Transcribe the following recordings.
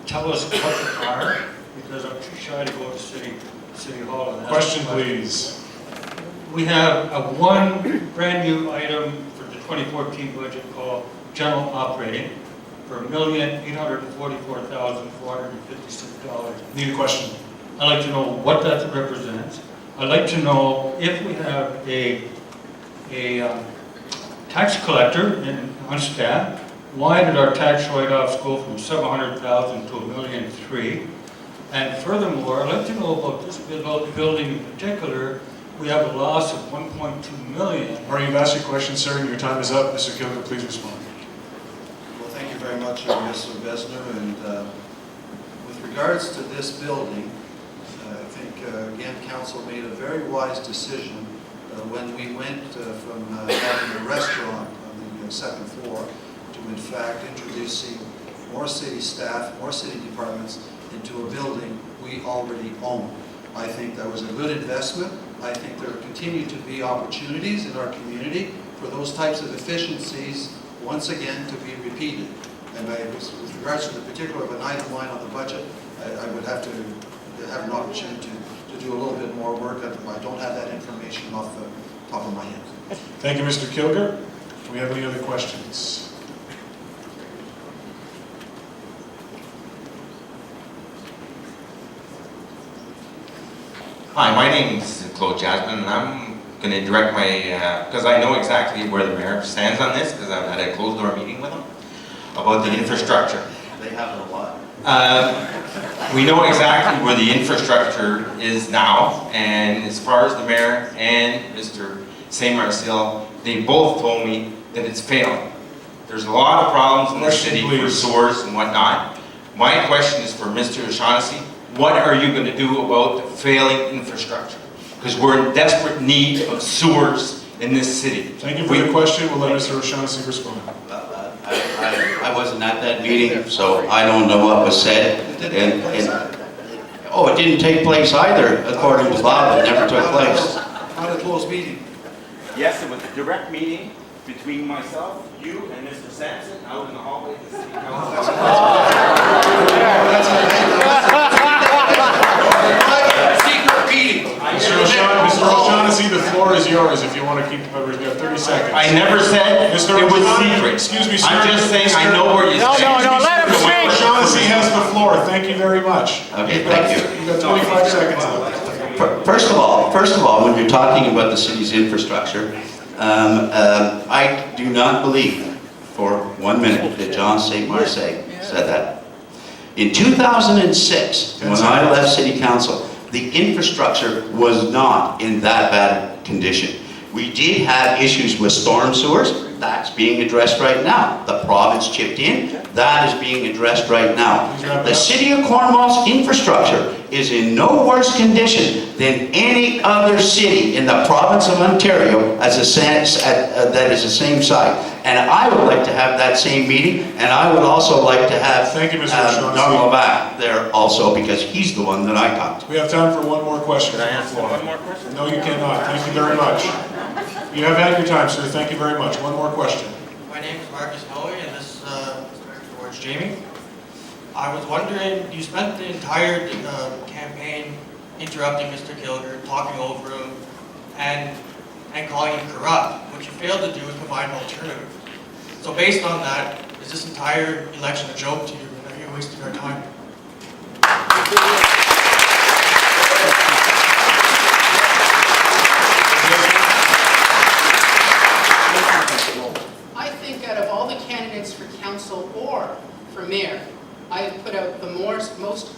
tell us what they are? Because I'm too shy to go to City Hall and ask. Question, please. We have a one brand new item for the 2014 budget called general operating for $1,844,456. Need a question? I'd like to know what that represents. I'd like to know if we have a tax collector on staff. Why did our tax write-offs go from $700,000 to $1,300,000? And furthermore, I'd like to know about this building in particular. We have a loss of $1.2 million. All right, you've asked your question, sir, and your time is up. Mr. Kilger, please respond. Well, thank you very much, Mr. Besner. And with regards to this building, I think, again, Council made a very wise decision when we went from having a restaurant on the second floor to, in fact, introducing more city staff, more city departments into a building we already own. I think that was a good investment. I think there continue to be opportunities in our community for those types of efficiencies once again to be repeated. And with regards to the particular of an item line on the budget, I would have to have an opportunity to do a little bit more work. I don't have that information off the top of my head. Thank you, Mr. Kilger. Do we have any other questions? Hi, my name is Claude Jasmine, and I'm going to direct my, because I know exactly where the mayor stands on this, because I've had a closed door meeting with him about the infrastructure. They have a lot. We know exactly where the infrastructure is now, and as far as the mayor and Mr. St. Marcel, they both told me that it's failing. There's a lot of problems in the city for sewers and whatnot. My question is for Mr. O'Shaughnessy. What are you going to do about the failing infrastructure? Because we're in desperate need of sewers in this city. Thank you for the question. We'll let Mr. O'Shaughnessy respond. I wasn't at that meeting, so I don't know what was said. Oh, it didn't take place either, according to Bob. It never took place. Not a closed meeting. Yes, it was a direct meeting between myself, you, and Mr. Sampson out in the hallway of the city council. Mr. O'Shaughnessy, the floor is yours if you want to keep, we have 30 seconds. I never said it was secret. Excuse me, sir. I'm just saying I know where you stand. No, let him Mr. speak. O'Shaughnessy has the floor. Thank you very much. Okay, thank you. You've got 25 seconds left. First of all, when you're talking about the city's infrastructure, I do not believe for 1 minute that John St. Marseille said that. In 2006, when I left City Council, the infrastructure was not in that bad condition. We did have issues with storm sewers. That's being addressed right now. The province chipped in. That is being addressed right now. The City of Cornwall's infrastructure is in no worse condition than any other city in the province of Ontario that is the same size. And I would like to have that same meeting, and I would also like to have Thank you, Mr. O'Shaughnessy. Levac there also, because he's the one that I talked to. We have time for one more question. Can I ask one more question? No, you cannot. Thank you very much. You have had your time, sir. Thank you very much. One more question. My name is Marcus Hoey, and this is towards Jamie. I was wondering, you spent the entire campaign interrupting Mr. Kilger, talking over him, and calling him corrupt. What you failed to do is provide an alternative. So based on that, is this entire election a joke to you, and are you wasting our time? I think out of all the candidates for council or for mayor, I have put out the most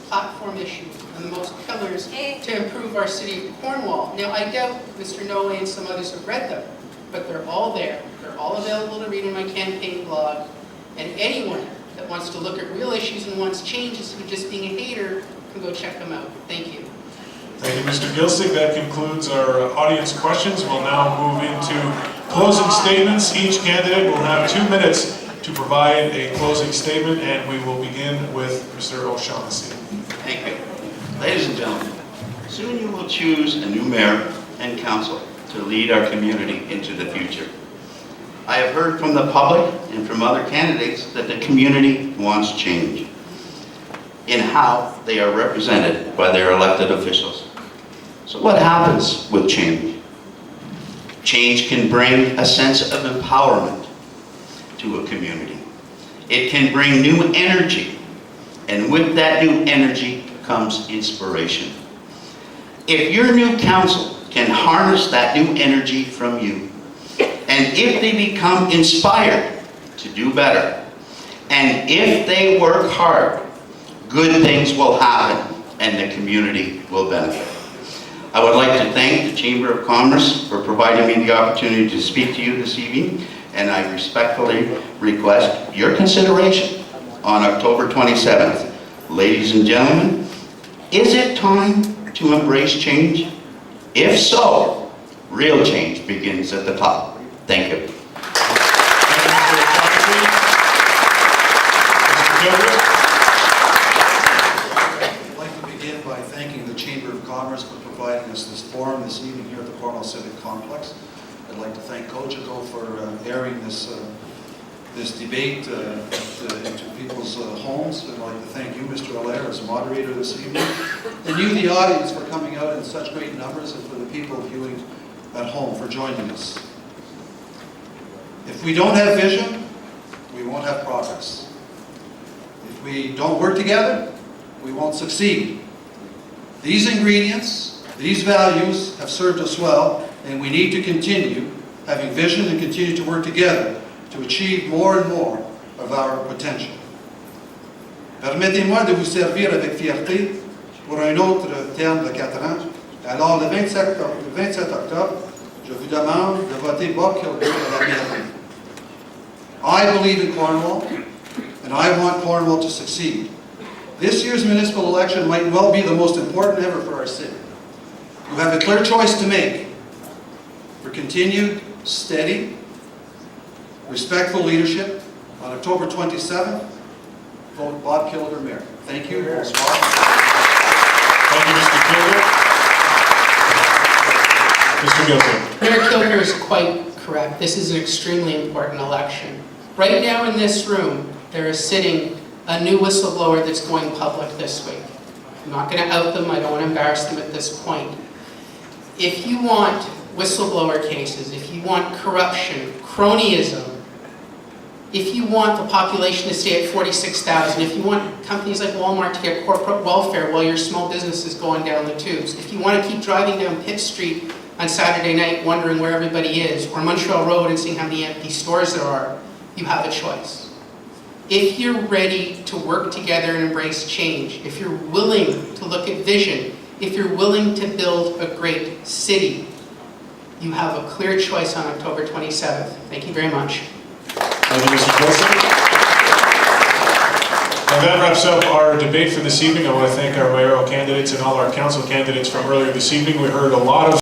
platform issues and the most pillars to improve our city of Cornwall. Now, I doubt Mr. Noe and some others have read them, but they're all there. They're all available to read in my campaign blog. And anyone that wants to look at real issues and wants changes from just being a hater can go check them out. Thank you. Thank you, Mr. Gilcig. That concludes our audience questions. We'll now move into closing statements. Each candidate will have 2 minutes to provide a closing statement, and we will begin with Mr. O'Shaughnessy. Thank you. Ladies and gentlemen, soon you will choose a new mayor and council to lead our community into the future. I have heard from the public and from other candidates that the community wants change. in how they are represented by their elected officials. So what happens with change? Change can bring a sense of empowerment to a community. It can bring new energy, and with that new energy comes inspiration. If your new council can harness that new energy from you, and if they become inspired to do better, and if they work hard, good things will happen and the community will benefit. I would like to thank the Chamber of Commerce for providing me the opportunity to speak to you this evening, and I respectfully request your consideration on October 27th. Ladies and gentlemen, is it time to embrace change? If so, real change begins at the top. Thank you. I'd like to begin by thanking the Chamber of Commerce for providing us this forum this evening here at the Cornwall Civic Complex. I'd like to thank Gilcig for airing this debate into people's homes. I'd like to thank you, Mr. Allaire, as moderator this evening, and you, the audience, for coming out in such great numbers, and for the people viewing at home for joining us. If we don't have vision, we won't have progress. If we don't work together, we won't succeed. These ingredients, these values have served us well, and we need to continue having vision and continue to work together to achieve more and more of our potential. Permettez-moi de vous servir avec fierté pour un autre terme de 4 ans. Alors, le 27 octobre, je vous demande de voter Bob Kilgour à la mairie. I believe in Cornwall, and I want Cornwall to succeed. This year's municipal election might well be the most important ever for our city. You have a clear choice to make for continued, steady, respectful leadership on October 27th. Vote Bob Kilgour Mayor. Thank you. Bonsoir. Thank you, Mr. Kilgour. Mr. Gilcig. Mayor Kilgour is quite correct. This is an extremely important election. Right now in this room, there is sitting a new whistleblower that's going public this week. I'm not going to out them. I don't want to embarrass them at this point. If you want whistleblower cases, if you want corruption, cronyism, if you want the population to stay at 46,000, if you want companies like Walmart to get corporate welfare while your small business is going down the tubes, if you want to keep driving down Pitt Street on Saturday night wondering where everybody is, or Montreal Road and seeing how many empty stores there are, you have a choice. If you're ready to work together and embrace change, if you're willing to look at vision, if you're willing to build a great city, you have a clear choice on October 27th. Thank you very much. Thank you, Mr. Gilcig. And that wraps up our debate for this evening. I want to thank our mayoral candidates and all our council candidates from earlier this evening. We heard a lot of